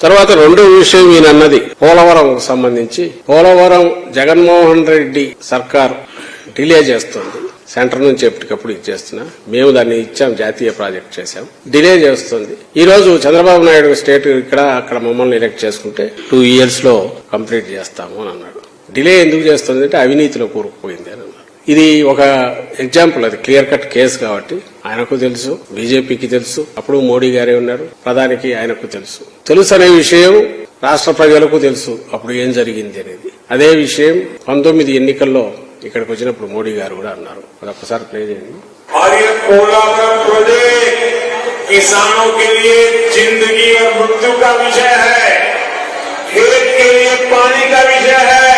తర్వాత రెండో విషయం ఈయనన్నది పోలవరం సంబంధించి పోలవరం జగన్మోహన్ రెడ్డి సర్కార్ డిలే చేస్తుంది. సెంటర్ నుంచి ఎప్పటికప్పుడు ఇచ్చేస్తున్నా, మేము దాన్ని ఇచ్చాం, జాతీయ ప్రాజెక్ట్ చేశాం, డిలే చేస్తుంది. ఈ రోజు చంద్రబాబు నాయుడు స్టేట్ ఇక్కడ అక్కడ మమ్మల్ని ఎలక్ట్ చేసుకుంటే 2 years లో కంప్లీట్ చేస్తాము అని అన్నాడు. డిలే ఎందుకు చేస్తుంది అంటే అవినీతిలో కూరుకుపోయింది అని అన్నారు. ఇది ఒక ఎగ్జాంపుల్, అది క్లియర్ కట్ కేసు కాబట్టి ఆయనకు తెలుసు, బీజేపీకి తెలుసు, అప్పుడు మోడీ గారే ఉన్నారు, ప్రధానికి ఆయనకు తెలుసు అనే విషయం రాష్ట్ర ప్రజలకు తెలుసు అప్పుడు ఏం జరిగింది అనేది. అదే విషయం 19 ఎన్నికల్లో ఇక్కడికి వచ్చినప్పుడు మోడీ గారు కూడా అన్నారు. అదొక్కసారి ప్లే చేయండి. किसानों के लिए जिंदगी और मृत्यु का विषय है, खेत के लिए पानी का विषय है,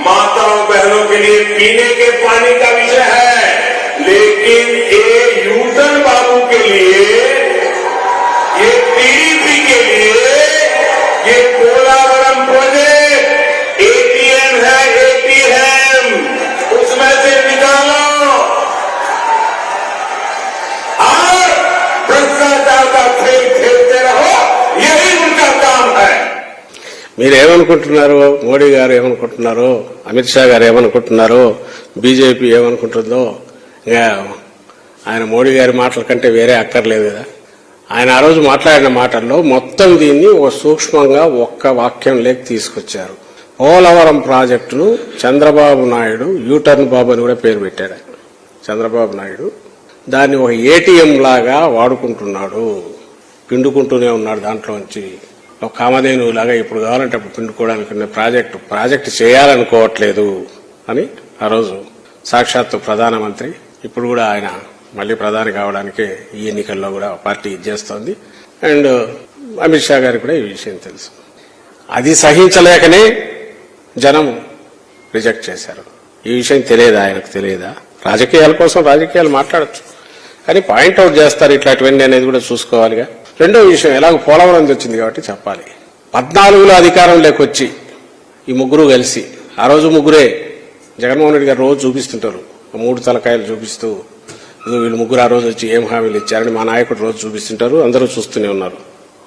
माताओं बहनों के लिए पीने के पानी का विषय है, लेकिन ये यूटन बाबू के लिए, ये टीडीपी के लिए ये पोलावरम प्रोजेक्ट एटीएम है, एटीएम उसमें से निकालो और भ्रष्टाचार का खेल खेलते रहो, यही उनका काम है. మీరేమనుకుంటున్నారు, మోడీ గారు ఏమనుకుంటున్నారు, అమిత్ షా గారు ఏమనుకుంటున్నారు, బీజేపీ ఏమనుకుంటుందో ఇంకా ఆయన మోడీ గారి మాటల కంటే వేరే అక్కర్లేదు కదా. ఆయన ఆ రోజు మాట్లాడిన మాటల్లో మొత్తం దీన్ని ఒక సూక్ష్మంగా ఒక్క వాక్యం లేక తీసుకొచ్చారు. పోలవరం ప్రాజెక్టును చంద్రబాబు నాయుడు యూటర్న్ బాబు అని కూడా పేరు పెట్టాడు. చంద్రబాబు నాయుడు దాన్ని ఒక ఏటీఎం లాగా వాడుకుంటున్నాడు, పిండుకుంటూనే ఉన్నాడు. దాంట్లోంచి ఒక కామధేను లాగా ఇప్పుడు కావాలంటే అప్పుడు పిండుకోవడానికి ప్రాజెక్టు చేయాలనుకోవట్లేదు అని ఆ రోజు సాక్షాత్తు ప్రధానమంత్రి, ఇప్పుడు కూడా ఆయన మళ్లీ ప్రధాని కావడానికి ఈ ఎన్నికల్లో కూడా పార్టీ ఇచ్చేస్తోంది. అండ్ అమిత్ షా గారికి కూడా ఈ విషయం తెలుసు. అది సహించలేకనే జనం రిజెక్ట్ చేశారు. ఈ విషయం తెలియదా, ఆయనకు తెలియదా? రాజకీయాల కోసం రాజకీయాలు మాట్లాడచ్చు, కానీ పాయింట్అవుట్ చేస్తారు ఇట్లాంటివన్నీ అనేది కూడా చూసుకోవాలిగా. రెండో విషయం, ఎలాగో పోలవరం వచ్చింది కాబట్టి చెప్పాలి. 14లో అధికారం లేకొచ్చి ఈ ముగ్గురు కలిసి, ఆ రోజు ముగ్గురే జగన్మోహన్ రెడ్డి గారు రోజు చూపిస్తుంటారు, 3 తలకాయలు చూపిస్తూ వీళ్ళు ముగ్గురు ఆ రోజు వచ్చి ఏం హామీలు ఇచ్చారని మా నాయకుడు రోజు చూపిస్తుంటారు, అందరూ చూస్తూనే ఉన్నారు.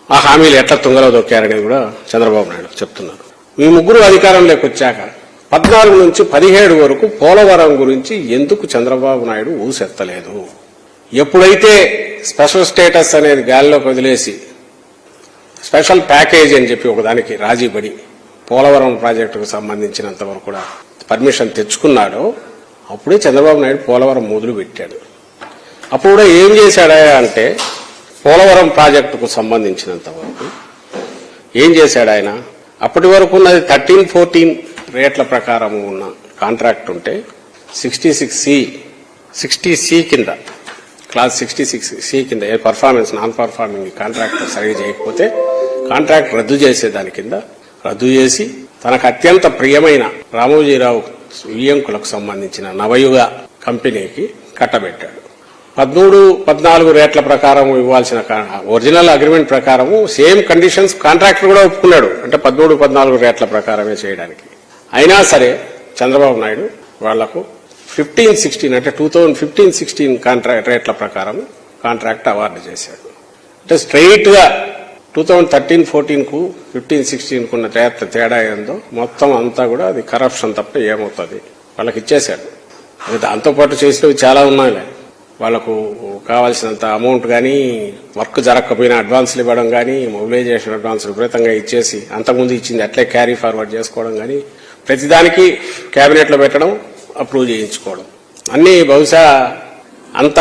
ఆ హామీలు ఎట్లా తుంగలో దొక్కారనేది కూడా చంద్రబాబు నాయుడు చెప్తున్నారు. ఈ ముగ్గురు అధికారంలోకి వచ్చాక 14 నుంచి 17 వరకు పోలవరం గురించి ఎందుకు చంద్రబాబు నాయుడు ఊసెత్తలేదు? ఎప్పుడైతే స్పెషల్ స్టేటస్ అనేది గాలిలోకి వదిలేసి స్పెషల్ ప్యాకేజ్ అని చెప్పి ఒకదానికి రాజీపడి పోలవరం ప్రాజెక్టుకు సంబంధించినంత వరకు కూడా పర్మిషన్ తెచ్చుకున్నాడో అప్పుడే చంద్రబాబు నాయుడు పోలవరం మొదలు పెట్టాడు. అప్పుడు కూడా ఏం చేశాడా అంటే పోలవరం ప్రాజెక్టుకు సంబంధించినంత వరకు ఏం చేశాడు ఆయన? అప్పటి వరకు ఉన్నది 13-14 రేట్ల ప్రకారం ఉన్న కాంట్రాక్ట్ ఉంటే 60C కింద, క్లాస్ 66C కింద ఏ పర్ఫార్మెన్స్ నాన్ పర్ఫార్మింగ్ కాంట్రాక్ట్ సరిగా చేయకపోతే కాంట్రాక్ట్ రద్దు చేసే దాని కింద రద్దు చేసి తనకు అత్యంత ప్రియమైన రామోజీరావు వియ్యంకులకు సంబంధించిన నవయుగ కంపెనీకి కట్టబెట్టాడు. 13-14 రేట్ల ప్రకారం ఇవ్వాల్సిన ఒరిజినల్ అగ్రిమెంట్ ప్రకారం సేమ్ కండిషన్స్ కాంట్రాక్టర్ కూడా ఒప్పుకున్నాడు, అంటే 13-14 రేట్ల ప్రకారమే చేయడానికి. అయినా సరే చంద్రబాబు నాయుడు వాళ్లకు 15-16 అంటే 2015-16 కాంట్రాక్ట్ రేట్ల ప్రకారం కాంట్రాక్ట్ అవార్డు చేశాడు. అంటే స్ట్రైట్ గా 2013-14 కు 15-16 కున్న తేడా ఏందో మొత్తం అంతా కూడా అది కరప్షన్ తప్ప ఏమవుతుంది వాళ్ళకి ఇచ్చేశాడు. దాంతోపాటు చేసినవి చాలా ఉన్నాయి. వాళ్లకు కావాల్సినంత అమౌంట్ కానీ, వర్క్ జరగకపోయినా అడ్వాన్సులు ఇవ్వడం కానీ, మొబిలైజేషన్ అడ్వాన్స్ విపరీతంగా ఇచ్చేసి అంతకుముందు ఇచ్చింది అట్లే క్యారీ ఫార్వర్డ్ చేసుకోవడం కానీ, ప్రతిదానికి కేబినెట్ లో పెట్టడం, అప్రూవ్ చేయించుకోవడం అన్ని బహుశా అంత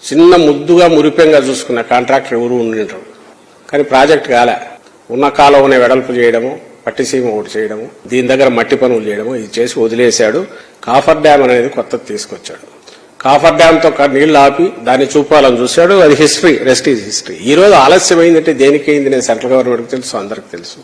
చిన్న ముద్దుగా మురిపెంగా చూసుకున్న కాంట్రాక్టర్ ఎవరు ఉండింటారు. కానీ ప్రాజెక్ట్ కాలే, ఉన్న కాలంలోనే వెడల్పు చేయడము, పట్టిసీమ ఒకటి చేయడము, దీని దగ్గర మట్టి పనులు చేయడము, ఇది చేసి వదిలేశాడు. కాఫర్ డ్యామ్ అనేది కొత్తది తీసుకొచ్చాడు. కాఫర్ డ్యామ్ తో నీళ్లు ఆపి దాన్ని చూపాలని చూశాడు. అది హిస్టరీ, రెస్ట్ ఈజ్ హిస్టరీ. ఈ రోజు ఆలస్యమైందంటే దేనికైంది నేను సెంట్రల్ గవర్నమెంట్కి తెలుసు, అందరికి తెలుసు.